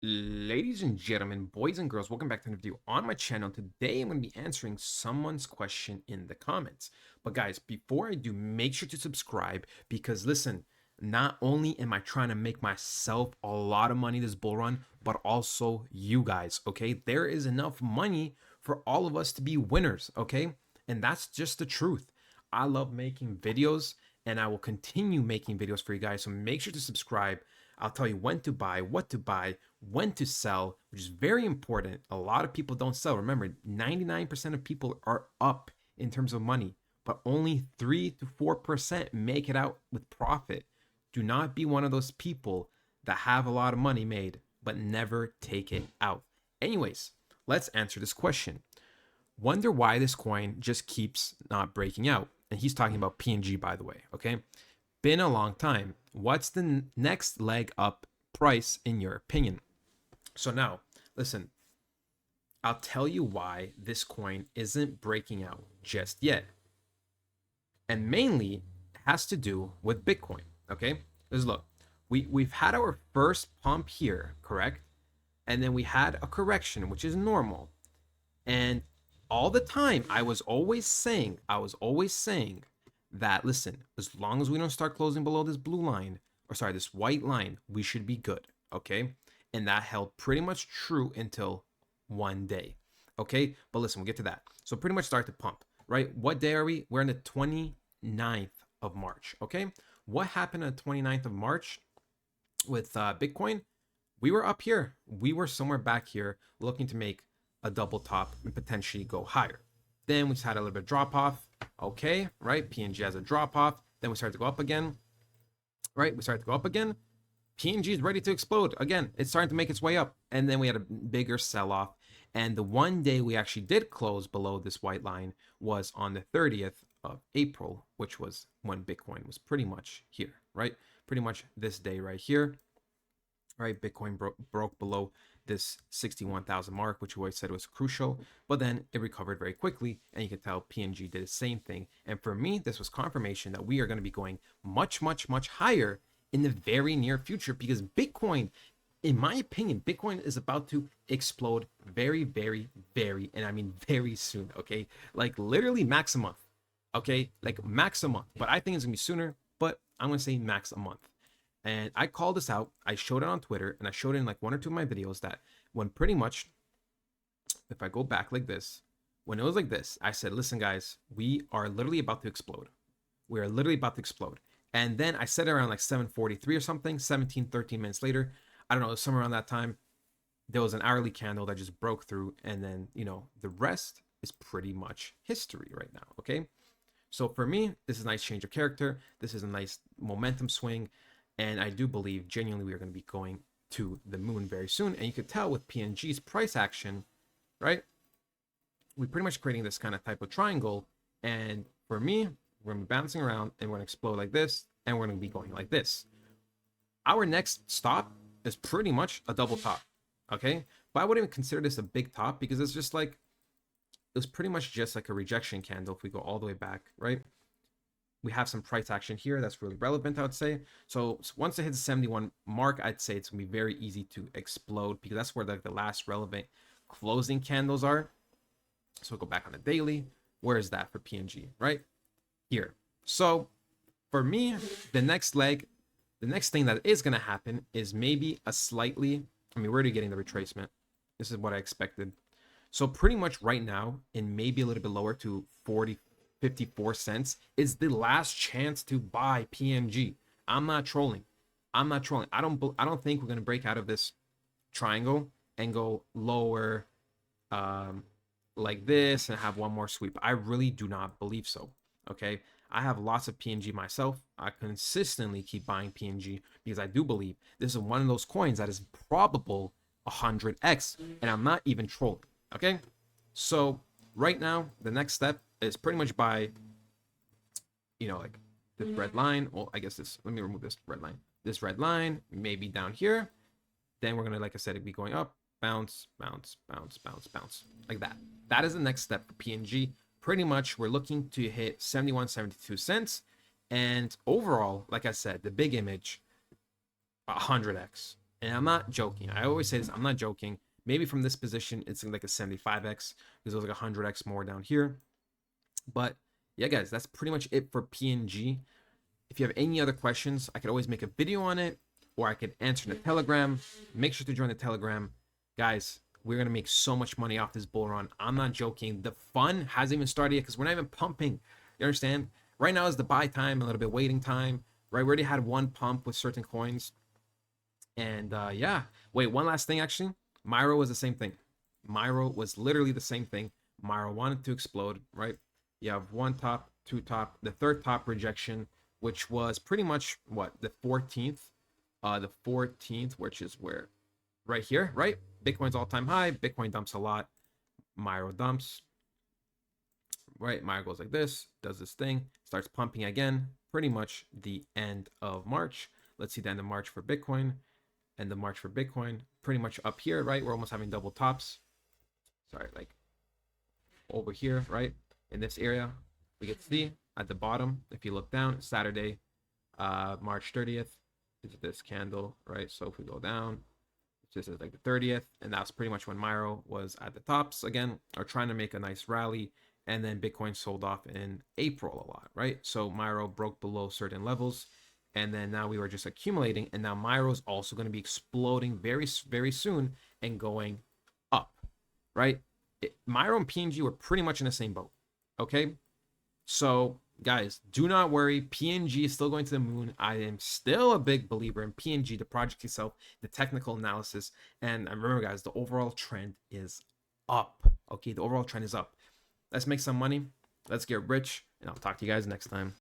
Ladies and gentlemen, boys and girls, welcome back to another video on my channel. Today, I'm going to be answering someone's question in the comments. But guys, before I do, make sure to subscribe because listen, not only am I trying to make myself a lot of money this bull run, but also you guys, okay? There is enough money for all of us to be winners, okay? And that's just the truth. I love making videos and I will continue making videos for you guys. So make sure to subscribe. I'll tell you when to buy, what to buy, when to sell, which is very important. A lot of people don't sell. Remember, 99% of people are up in terms of money, but only 3 to 4% make it out with profit. Do not be one of those people that have a lot of money made, but never take it out. Anyways, let's answer this question. Wonder why this coin just keeps not breaking out. And he's talking about PNG, by the way, okay? Been a long time. What's the next leg up price in your opinion? So now, listen, I'll tell you why this coin isn't breaking out just yet. And mainly has to do with Bitcoin, okay? Because look, we've had our first pump here, correct? And then we had a correction, which is normal. And all the time I was always saying that listen, as long as we don't start closing below this blue line, or sorry, this white line, we should be good, okay? And that held pretty much true until one day, okay? But listen, we'll get to that. So pretty much start to pump, right? What day are we? We're on the 29th of March, okay? What happened on the 29th of March with Bitcoin? We were up here. We were somewhere back here looking to make a double top and potentially go higher. Then we just had a little bit of drop off. Okay, right? PNG has a drop off. Then we started to go up again. Right? We started to go up again. PNG is ready to explode. Again, it's starting to make its way up. And then we had a bigger sell off. And the one day we actually did close below this white line was on the 30th of April, which was when Bitcoin was pretty much here, right? Pretty much this day right here. Right, Bitcoin broke below this 61,000 mark, which we always said was crucial, but then it recovered very quickly, and you can tell PNG did the same thing. And for me, this was confirmation that we are going to be going much, much, much higher in the very near future because Bitcoin, in my opinion, Bitcoin is about to explode very, very, very, and I mean very soon, okay? Like literally max a month, okay? Like max a month, but I think it's going to be sooner, but I'm going to say max a month. And I called this out. I showed it on Twitter and I showed it in like one or two of my videos that when pretty much, if I go back like this, when it was like this, I said, listen, guys, we are literally about to explode. We are literally about to explode. And then I said it around like 7:43 or something, 17, 13 minutes later. I don't know, somewhere around that time, there was an hourly candle that just broke through. And then, the rest is pretty much history right now. Okay. So for me, this is a nice change of character. This is a nice momentum swing. And I do believe genuinely we are going to be going to the moon very soon. And you could tell with PNG's price action, right? We're pretty much creating this kind of type of triangle. And for me, we're going to be bouncing around and we're going to explode like this. And we're going to be going like this. Our next stop is pretty much a double top. Okay. But I wouldn't even consider this a big top because it's just like, it was pretty much just like a rejection candle if we go all the way back, right? We have some price action here that's really relevant, I would say. So once it hits the 71 mark, I'd say it's gonna be very easy to explode because that's where like the last relevant closing candles are. So we'll go back on the daily. Where is that for PNG? Right here. So for me, the next leg, the next thing that is gonna happen is maybe a slightly, I mean, we're already getting the retracement. This is what I expected. So pretty much right now, and maybe a little bit lower to 54 cents is the last chance to buy PNG. I'm not trolling. I don't think we're going to break out of this triangle and go lower like this and have one more sweep. I really do not believe so. Okay. I have lots of PNG myself. I consistently keep buying PNG because I do believe this is one of those coins that is probable 100x, and I'm not even trolling. Okay. So right now, the next step is pretty much by, like this red line. Well, I guess let me remove this red line. This red line, maybe down here. Then we're going to, like I said, be going up, bounce, bounce, bounce, bounce, bounce, like that. That is the next step for PNG. Pretty much we're looking to hit 71, 72 cents. And overall, like I said, the big image, 100x. And I'm not joking. I always say this, I'm not joking. Maybe from this position, it's like a 75x because there's like 100x more down here. But yeah, guys, that's pretty much it for PNG. If you have any other questions, I could always make a video on it, or I could answer in the Telegram. Make sure to join the Telegram. Guys, we're going to make so much money off this bull run. I'm not joking. The fun hasn't even started yet because we're not even pumping. You understand? Right now is the buy time, a little bit waiting time. Right? We already had one pump with certain coins. And yeah. Wait, one last thing actually. Myro was the same thing. Myro was literally the same thing. Myro wanted to explode, right? You have one top, two top, the third top rejection, which was pretty much what, the 14th. The 14th, which is where right here, right? Bitcoin's all-time high. Bitcoin dumps a lot. Myro dumps. Right? Myro goes like this, does this thing, starts pumping again. Pretty much the end of March. Let's see the end of March for Bitcoin. End of March for Bitcoin. Pretty much up here, right? We're almost having double tops. Sorry, like over here, right? In this area, we can see at the bottom, if you look down, Saturday, March 30th, is this candle, right? So if we go down, this is like the 30th, and that's pretty much when Myro was at the tops again, or trying to make a nice rally, and then Bitcoin sold off in April a lot, right? So Myro broke below certain levels, and then now we were just accumulating, and now Myro is also going to be exploding very, very soon and going up, right? Myro and PNG were pretty much in the same boat, okay? So, guys, do not worry. PNG is still going to the moon. I am still a big believer in PNG, the project itself, the technical analysis. And remember, guys, the overall trend is up. Okay, the overall trend is up. Let's make some money. Let's get rich. And I'll talk to you guys next time.